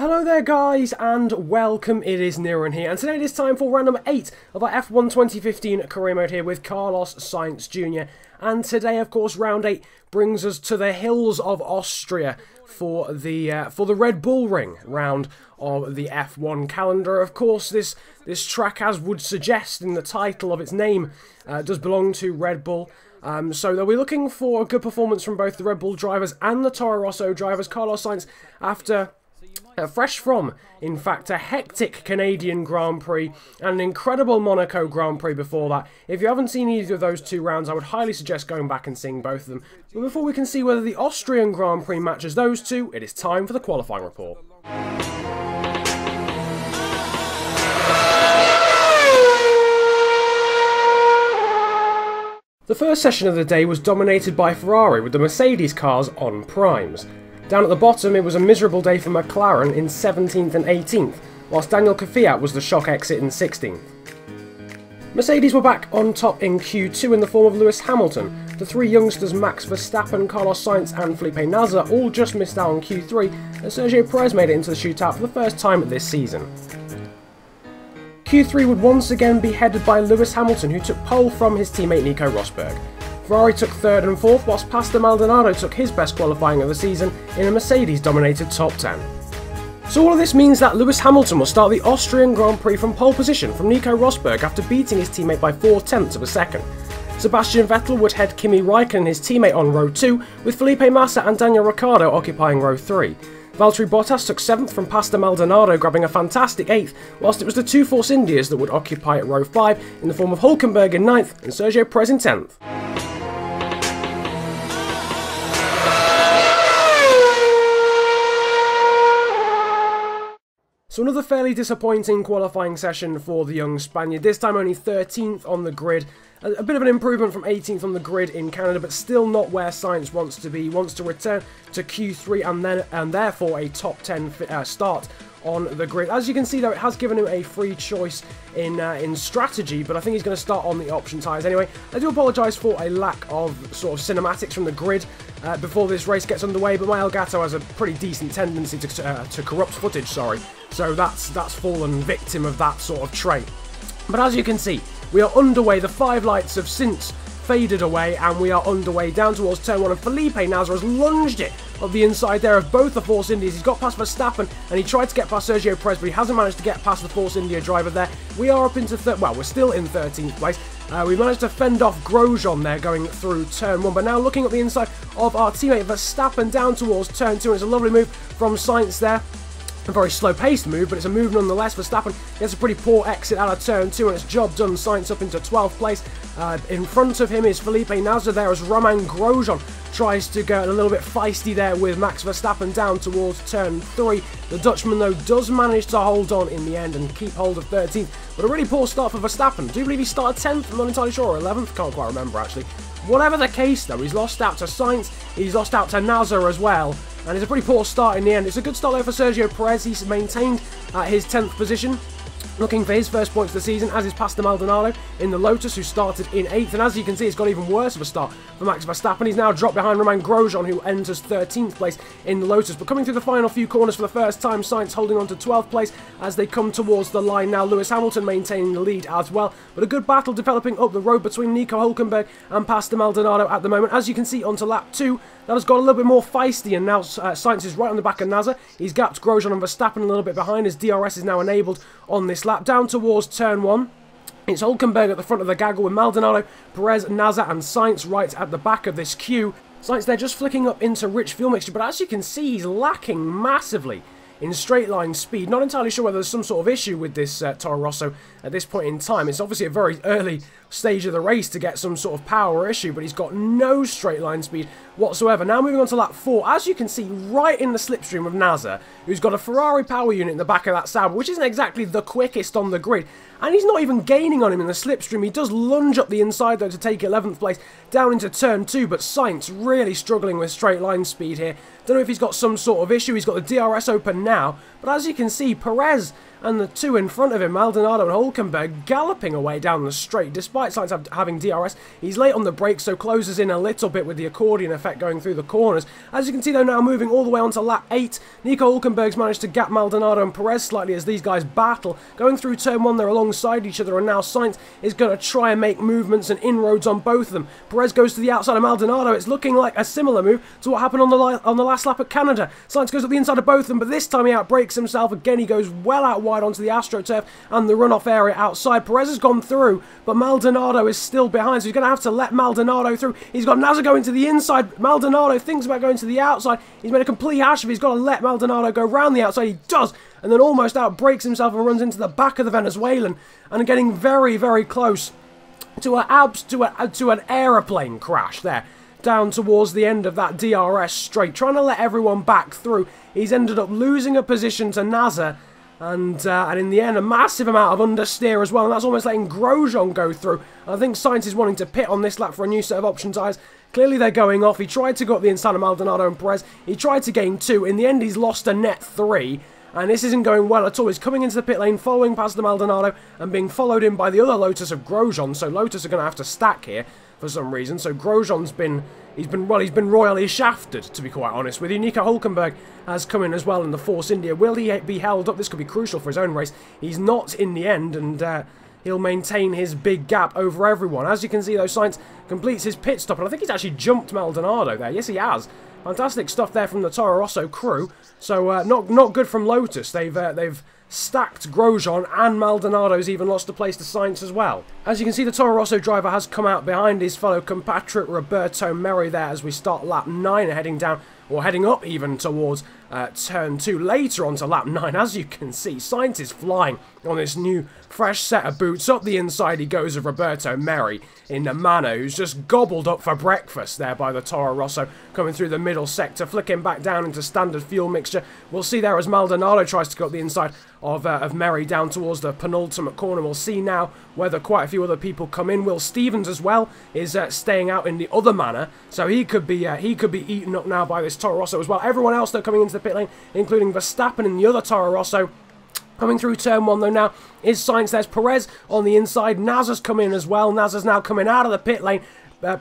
Hello there guys and welcome, it is Niran here, and today it is time for round number 8 of our F1 2015 career mode here with Carlos Sainz Jr. And today of course round 8 brings us to the hills of Austria for the Red Bull Ring round of the F1 calendar. Of course this track, as would suggest in the title of its name, does belong to Red Bull. So they'll be looking for a good performance from both the Red Bull drivers and the Toro Rosso drivers. Carlos Sainz, after fresh from, in fact, a hectic Canadian Grand Prix and an incredible Monaco Grand Prix before that. If you haven't seen either of those two rounds, I would highly suggest going back and seeing both of them. But before we can see whether the Austrian Grand Prix matches those two, it is time for the qualifying report. The first session of the day was dominated by Ferrari, with the Mercedes cars on primes. Down at the bottom, it was a miserable day for McLaren in 17th and 18th, whilst Daniel Kvyat was the shock exit in 16th. Mercedes were back on top in Q2 in the form of Lewis Hamilton. The three youngsters Max Verstappen, Carlos Sainz and Felipe Nasr all just missed out on Q3, and Sergio Perez made it into the shootout for the first time this season. Q3 would once again be headed by Lewis Hamilton, who took pole from his teammate Nico Rosberg. Ferrari took 3rd and 4th, whilst Pastor Maldonado took his best qualifying of the season in a Mercedes-dominated top 10. So all of this means that Lewis Hamilton will start the Austrian Grand Prix from pole position from Nico Rosberg after beating his teammate by 4/10 of a second. Sebastian Vettel would head Kimi Raikkonen and his teammate on row 2, with Felipe Massa and Daniel Ricciardo occupying row 3. Valtteri Bottas took 7th from Pastor Maldonado, grabbing a fantastic 8th, whilst it was the two Force Indias that would occupy row 5 in the form of Hülkenberg in 9th and Sergio Perez in 10th. So another fairly disappointing qualifying session for the young Spaniard, this time only 13th on the grid. A bit of an improvement from 18th on the grid in Canada, but still not where Sainz wants to be. He wants to return to Q3 and therefore a top 10 start on the grid. As you can see though, it has given him a free choice in strategy, but I think he's going to start on the option tyres anyway. I do apologise for a lack of sort of cinematics from the grid before this race gets underway, but my Elgato has a pretty decent tendency to corrupt footage, so that's fallen victim of that sort of trait. But as you can see, we are underway. The 5 lights have since faded away, and we are underway down towards turn 1, and Felipe Nasr has lunged it up the inside there of both the Force Indias. He's got past Verstappen, and he tried to get past Sergio Perez, but he hasn't managed to get past the Force India driver there. We are up into we're still in 13th place. We managed to fend off Grosjean there going through turn 1, but now looking at the inside of our teammate Verstappen down towards turn 2, and it's a lovely move from Sainz there. A very slow-paced move, but it's a move nonetheless. Verstappen gets a pretty poor exit out of turn 2, and it's job done. Sainz up into 12th place. In front of him is Felipe Nasr there as Romain Grosjean tries to go a little bit feisty there with Max Verstappen down towards turn 3. The Dutchman, though, does manage to hold on in the end and keep hold of 13th, but a really poor start for Verstappen. I do believe he started 10th, I'm not entirely sure, or 11th, can't quite remember actually. Whatever the case, though, he's lost out to Sainz, he's lost out to Nasr as well, and it's a pretty poor start in the end. It's a good start though for Sergio Perez. He's maintained his 10th position, looking for his first points of the season, as is Pastor Maldonado in the Lotus, who started in 8th. And as you can see, it's got even worse of a start for Max Verstappen. He's now dropped behind Romain Grosjean, who enters 13th place in the Lotus. But coming through the final few corners for the first time, Sainz holding on to 12th place as they come towards the line now. Lewis Hamilton maintaining the lead as well. But a good battle developing up the road between Nico Hülkenberg and Pastor Maldonado at the moment. As you can see, onto lap 2, that has got a little bit more feisty, and now Sainz is right on the back of Nasr. He's gapped Grosjean and Verstappen a little bit behind as DRS is now enabled on this lap. Down towards turn 1, it's Hülkenberg at the front of the gaggle with Maldonado, Perez, Nasr and Sainz right at the back of this queue. Sainz there just flicking up into rich fuel mixture, but as you can see, he's lacking massively in straight line speed. Not entirely sure whether there's some sort of issue with this Toro Rosso at this point in time. It's obviously a very early stage of the race to get some sort of power issue, but he's got no straight line speed whatsoever. Now moving on to lap 4, as you can see, right in the slipstream of Nasr, who's got a Ferrari power unit in the back of that Sauber, which isn't exactly the quickest on the grid, and he's not even gaining on him in the slipstream. He does lunge up the inside though to take 11th place down into turn 2, but Sainz really struggling with straight line speed here. Don't know if he's got some sort of issue. He's got the DRS open now, but as you can see, Perez and the two in front of him, Maldonado and Hülkenberg, galloping away down the straight, despite despite Sainz having DRS. He's late on the brakes, so closes in a little bit with the accordion effect going through the corners. As you can see, though, now moving all the way onto lap 8, Nico Hülkenberg's managed to gap Maldonado and Perez slightly as these guys battle. Going through turn 1, they're alongside each other, and now Sainz is going to try and make movements and inroads on both of them. Perez goes to the outside of Maldonado. It's looking like a similar move to what happened on the last lap at Canada. Sainz goes up the inside of both of them, but this time he outbrakes himself. Again, he goes well out wide onto the AstroTurf and the runoff area outside. Perez has gone through, but Maldonado is still behind, so he's going to have to let Maldonado through. He's got Nasr going to the inside. Maldonado thinks about going to the outside. He's made a complete hash of it. He's got to let Maldonado go round the outside. He does, and then almost outbrakes himself and runs into the back of the Venezuelan, and getting very, very close to an aeroplane crash there, down towards the end of that DRS straight, trying to let everyone back through. He's ended up losing a position to Nasr, and in the end, a massive amount of understeer as well, and that's almost letting Grosjean go through. I think Sainz is wanting to pit on this lap for a new set of option tyres. Clearly they're going off. He tried to go up the inside of Maldonado and Perez. He tried to gain 2. In the end, he's lost a net 3. And this isn't going well at all. He's coming into the pit lane, following past the Maldonado, and being followed in by the other Lotus of Grosjean. So Lotus are going to have to stack here for some reason. So Grosjean's been royally shafted, to be quite honest with you. Nico Hülkenberg has come in as well in the Force India. Will he be held up? This could be crucial for his own race. He's not in the end, and he'll maintain his big gap over everyone. As you can see, though, Sainz completes his pit stop, and I think he's actually jumped Maldonado there. Yes, he has. Fantastic stuff there from the Toro Rosso crew. So not good from Lotus. They've stacked Grosjean, and Maldonado's even lost a place to Sainz as well. As you can see, the Toro Rosso driver has come out behind his fellow compatriot Roberto Merri there as we start lap 9, heading down, or heading up even towards turn 2 later onto lap 9. As you can see, Sainz is flying on this new fresh set of boots. Up the inside he goes of Roberto Merri in the manner who's just gobbled up for breakfast there by the Toro Rosso, coming through the middle sector, flicking back down into standard fuel mixture. We'll see there as Maldonado tries to go up the inside of Merri down towards the penultimate corner. We'll see now whether quite a few other people come in. Will Stevens as well is staying out in the other manner, so he could be eaten up now by this Toro Rosso as well. Everyone else though coming into the pit lane, including Verstappen in the other Toro Rosso. Coming through turn 1 though now is Sainz. There's Perez on the inside. Nasr's come in as well. Nasr's now coming out of the pit lane.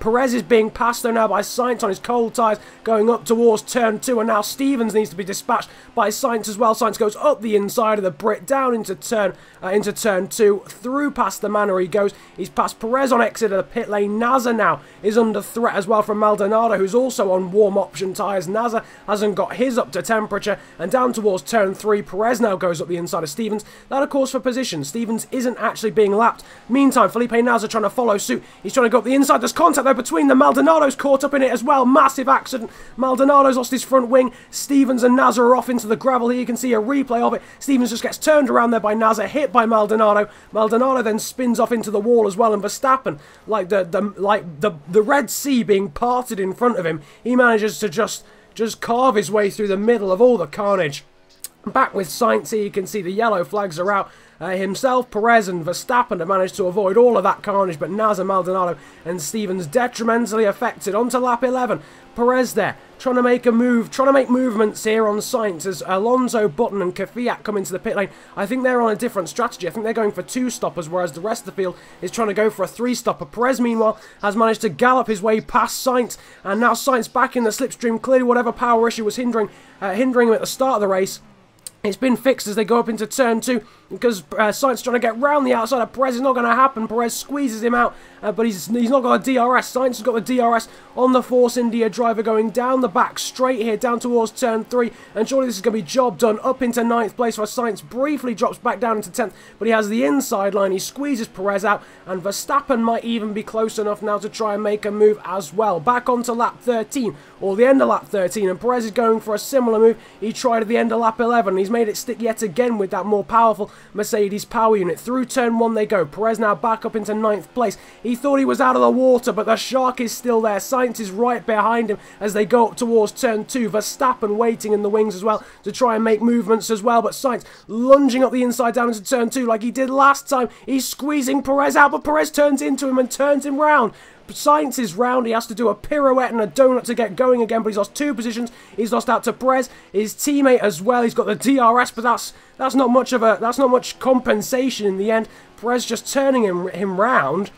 Perez is being passed though now by Sainz on his cold tyres, going up towards turn 2, and now Stevens needs to be dispatched by Sainz as well. Sainz goes up the inside of the Brit, down into turn 2, through past the manor he goes. He's past Perez on exit of the pit lane. Nasr now is under threat as well from Maldonado, who's also on warm option tyres. Nasr hasn't got his up to temperature, and down towards turn 3, Perez now goes up the inside of Stevens. That of course for position. Stevens isn't actually being lapped. Meantime, Felipe Nasr trying to follow suit. He's trying to go up the inside. There's contact though between them. Maldonado's caught up in it as well. Massive accident. Maldonado's lost his front wing. Stevens and Nasr are off into the gravel here. You can see a replay of it. Stevens just gets turned around there by Nasr, hit by Maldonado. Maldonado then spins off into the wall as well, and Verstappen, like the Red Sea being parted in front of him, he manages to just carve his way through the middle of all the carnage. Back with Sainz here, you can see the yellow flags are out. Himself, Perez and Verstappen have managed to avoid all of that carnage, but Nasr, Maldonado and Stevens detrimentally affected. Onto lap 11. Perez there, trying to make a move, trying to make movements here on Sainz as Alonso, Button and Kvyat come into the pit lane. I think they're on a different strategy. I think they're going for 2 stoppers, whereas the rest of the field is trying to go for a 3-stopper. Perez, meanwhile, has managed to gallop his way past Sainz, and now Sainz back in the slipstream. Clearly whatever power issue was hindering him at the start of the race, it's been fixed as they go up into turn 2, because Sainz trying to get round the outside of Perez is not going to happen. Perez squeezes him out, but he's not got a DRS. Sainz has got the DRS on the Force India driver, going down the back straight here, down towards turn 3, and surely this is going to be job done. Up into 9th place where Sainz briefly drops back down into 10th, but he has the inside line. He squeezes Perez out, and Verstappen might even be close enough now to try and make a move as well. Back onto lap 13, or the end of lap 13, and Perez is going for a similar move he tried at the end of lap 11. He's made it stick yet again with that more powerful Mercedes power unit. Through turn 1 they go. Perez now back up into 9th place. He thought he was out of the water, but the shark is still there. Sainz is right behind him as they go up towards turn 2. Verstappen waiting in the wings as well to try and make movements as well, but Sainz lunging up the inside down into turn 2 like he did last time. He's squeezing Perez out, but Perez turns into him and turns him round. Sainz is round. He has to do a pirouette and a donut to get going again, but he's lost 2 positions. He's lost out to Perez, his teammate as well. He's got the DRS, but that's not much compensation in the end. Perez just turning him round,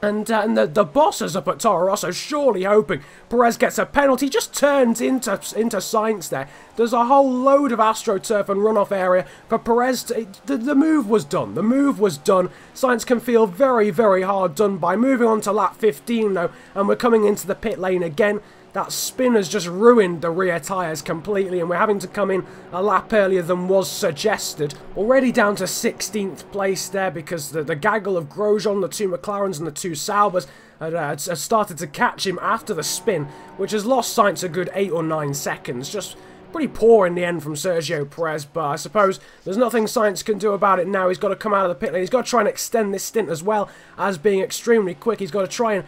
And the bosses up at Toro Rosso surely hoping Perez gets a penalty. Just turns into Sainz there. There's a whole load of AstroTurf and runoff area for Perez. The move was done. The move was done. Sainz can feel very, very hard done by. Moving on to lap 15 though, and we're coming into the pit lane again. That spin has just ruined the rear tyres completely, and we're having to come in a lap earlier than was suggested. Already down to 16th place there because the gaggle of Grosjean, the two McLarens and the two Saubers had started to catch him after the spin, which has lost Sainz a good 8 or 9 seconds. Just pretty poor in the end from Sergio Perez, but I suppose there's nothing Sainz can do about it now. He's got to come out of the pit lane. He's got to try and extend this stint as well as being extremely quick. He's got to try and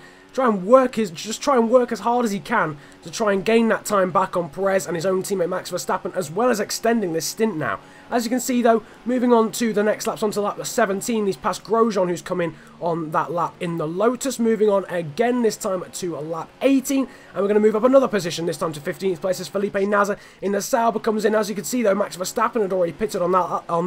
work as hard as he can to try and gain that time back on Perez and his own teammate Max Verstappen, as well as extending this stint now. As you can see though, moving on to the next laps, onto lap 17, he's past Grosjean, who's come in on that lap in the Lotus. Moving on again, this time to lap 18, and we're going to move up another position, this time to 15th place as Felipe Nasr in the Sauber comes in. As you can see though, Max Verstappen had already pitted on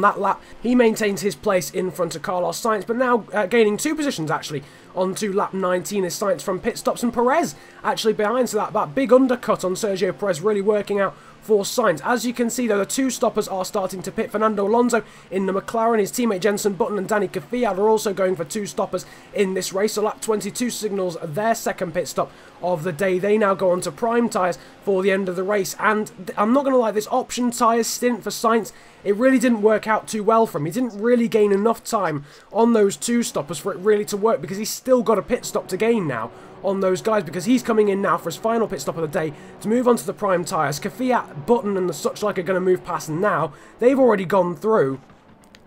that lap. He maintains his place in front of Carlos Sainz, but now gaining 2 positions actually onto lap 19 is Sainz from pit stops, and Perez actually behind, so that big undercut on Sergio Perez really working out for Sainz. As you can see though, the 2 stoppers are starting to pit. Fernando Alonso in the McLaren, his teammate Jenson Button and Danny Kvyat are also going for 2 stoppers in this race. So lap 22 signals their second pit stop of the day. They now go on to prime tyres for the end of the race, and I'm not going to lie, this option tyres stint for Sainz, it really didn't work out too well for him. He didn't really gain enough time on those 2 stoppers for it really to work, because he's still got a pit stop to gain now on those guys, because he's coming in now for his final pit stop of the day to move on to the prime tyres. Kvyat, Button and the such like are going to move past now. They've already gone through.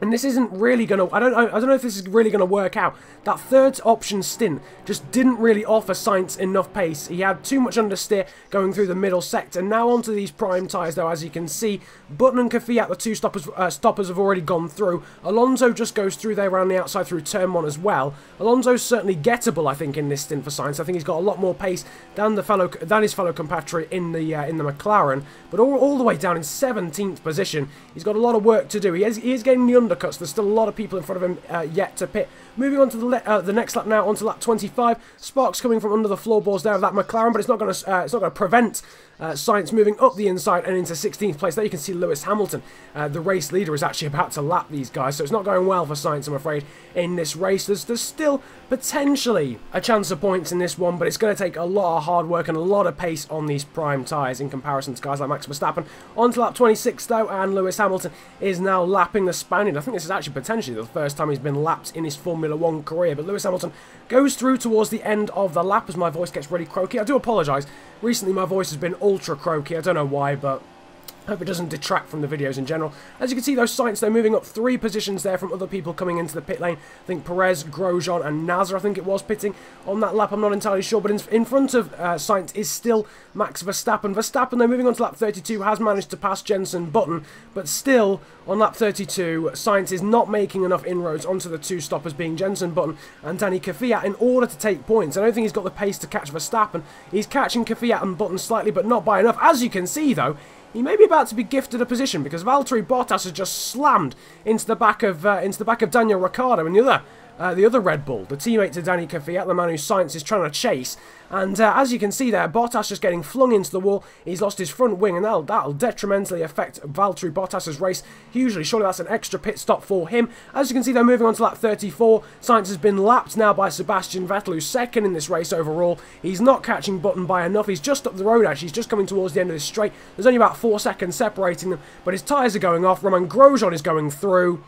And this isn't really going to... I don't know if this is really going to work out. That third option stint just didn't really offer Sainz enough pace. He had too much understeer going through the middle sector. Now onto these prime tyres though, as you can see. Button and Kvyat, the 2 stoppers have already gone through. Alonso just goes through there around the outside through turn 1 as well. Alonso's certainly gettable, I think, in this stint for Sainz. I think he's got a lot more pace than his fellow compatriot in the McLaren. But all the way down in 17th position, he's got a lot of work to do. He is getting the undercuts. There's still a lot of people in front of him yet to pit. Moving on to the next lap now, onto lap 25. Sparks coming from under the floorboards there of that McLaren, but it's not going to prevent Sainz moving up the inside and into 16th place. There you can see Lewis Hamilton, the race leader, is actually about to lap these guys, so it's not going well for Sainz, I'm afraid, in this race. There's still potentially a chance of points in this one, but it's going to take a lot of hard work and a lot of pace on these prime tyres in comparison to guys like Max Verstappen. On to lap 26 though, and Lewis Hamilton is now lapping the Spaniard. I think this is actually potentially the first time he's been lapped in his Formula 1 career, but Lewis Hamilton goes through towards the end of the lap as my voice gets really croaky. I do apologise. Recently my voice has been ultra croaky. I don't know why, but I hope it doesn't detract from the videos in general. As you can see, those Sainz, they're moving up 3 positions there from other people coming into the pit lane. I think Perez, Grosjean and Nasr, I think it was, pitting on that lap. I'm not entirely sure, but in front of Sainz is still Max Verstappen. Verstappen, though, moving on to lap 32, has managed to pass Jenson Button, but still, on lap 32, Sainz is not making enough inroads onto the 2 stoppers, being Jenson Button and Danny Kvyat, in order to take points. I don't think he's got the pace to catch Verstappen. He's catching Kvyat and Button slightly, but not by enough. As you can see, though, he may be about to be gifted a position, because Valtteri Bottas has just slammed into the back of Daniel Ricciardo and the other Red Bull, the teammate to Danny Kvyat, the man who Sainz is trying to chase. And as you can see there, Bottas just getting flung into the wall. He's lost his front wing, and that'll detrimentally affect Valtteri Bottas' race hugely. Surely that's an extra pit stop for him. As you can see, they're moving on to lap 34. Sainz has been lapped now by Sebastian Vettel, who's second in this race overall. He's not catching Button by enough. He's just up the road, actually. He's just coming towards the end of this straight. There's only about 4 seconds separating them, but his tyres are going off. Romain Grosjean is going through.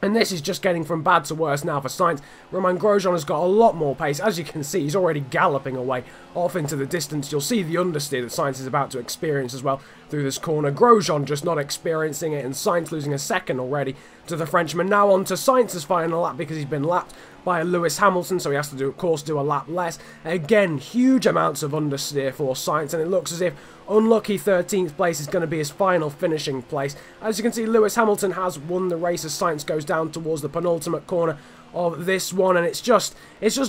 And this is just getting from bad to worse now for Sainz. Romain Grosjean has got a lot more pace. As you can see, he's already galloping away off into the distance. You'll see the understeer that Sainz is about to experience as well through this corner. Grosjean just not experiencing it, and Sainz losing a second already to the Frenchman. Now on to Sainz's final lap, because he's been lapped by Lewis Hamilton, so he has to, of course, do a lap less. Again, huge amounts of understeer for Sainz, and it looks as if unlucky 13th place is going to be his final finishing place. As you can see, Lewis Hamilton has won the race as Sainz goes down towards the penultimate corner of this one, and it's just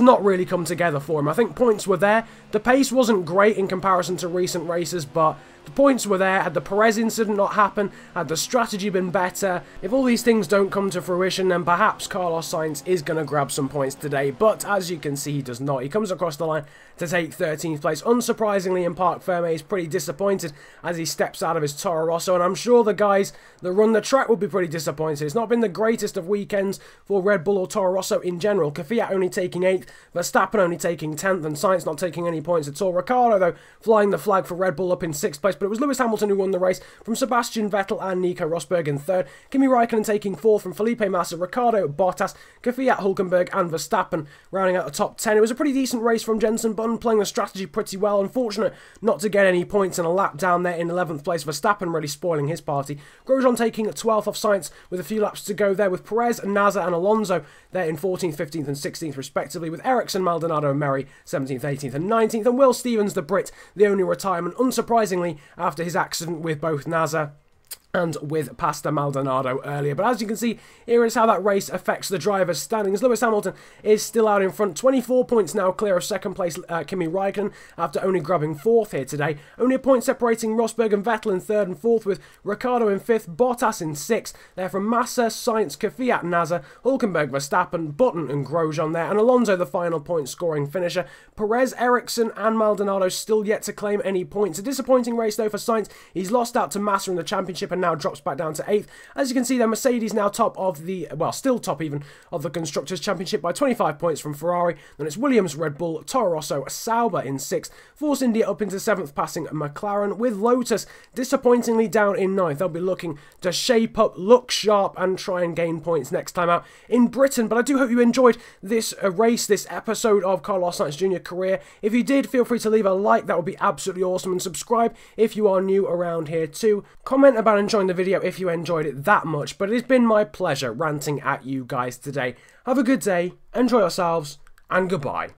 not really come together for him. I think points were there. The pace wasn't great in comparison to recent races, but The points were there. Had the Perez incident not happened, had the strategy been better, if all these things don't come to fruition, then perhaps Carlos Sainz is going to grab some points today. But as you can see, he does not. He comes across the line to take 13th place. Unsurprisingly, in Parc Ferme, he's pretty disappointed as he steps out of his Toro Rosso, and I'm sure the guys that run the track will be pretty disappointed. It's not been the greatest of weekends for Red Bull or Toro Rosso in general. Kvyat only taking 8th, Verstappen only taking 10th, and Sainz not taking any points at all. Ricciardo, though, flying the flag for Red Bull up in 6th place, but it was Lewis Hamilton who won the race from Sebastian Vettel and Nico Rosberg in 3rd. Kimi Raikkonen taking 4th from Felipe Massa, Ricciardo, Bottas, Kvyat, Hülkenberg, and Verstappen rounding out the top 10. It was a pretty decent race from Jenson Button, playing the strategy pretty well. Unfortunate not to get any points in a lap down there in 11th place. Verstappen really spoiling his party. Grosjean taking 12th off Sainz with a few laps to go there, with Perez, Nasser and Alonso there in 14th, 15th and 16th respectively, with Ericsson, Maldonado and Merry 17th, 18th and 19th, and Will Stevens, the Brit, the only retirement, unsurprisingly, after his accident with both Nasser and with Pastor Maldonado earlier. But as you can see, here is how that race affects the drivers' standings. Lewis Hamilton is still out in front, 24 points now clear of second place Kimi Raikkonen after only grabbing 4th here today. Only a point separating Rosberg and Vettel in 3rd and 4th, with Ricciardo in 5th, Bottas in 6th. There from Massa, Sainz, Kvyat, Nasser, Hülkenberg, Verstappen, Button and Grosjean there, and Alonso the final point scoring finisher. Perez, Ericsson and Maldonado still yet to claim any points. A disappointing race though for Sainz. He's lost out to Massa in the championship and now drops back down to 8th. As you can see there, Mercedes now top of the, well, still top even of the Constructors' Championship by 25 points from Ferrari. Then it's Williams, Red Bull, Toro Rosso, Sauber in 6th. Force India up into 7th, passing McLaren, with Lotus disappointingly down in 9th. They'll be looking to shape up, look sharp, and try and gain points next time out in Britain. But I do hope you enjoyed this race, this episode of Carlos Sainz Jr. career. If you did, feel free to leave a like. That would be absolutely awesome. And subscribe if you are new around here too. Comment about enjoying the video if you enjoyed it that much, but it's been my pleasure ranting at you guys today. Have a good day, enjoy yourselves, and goodbye.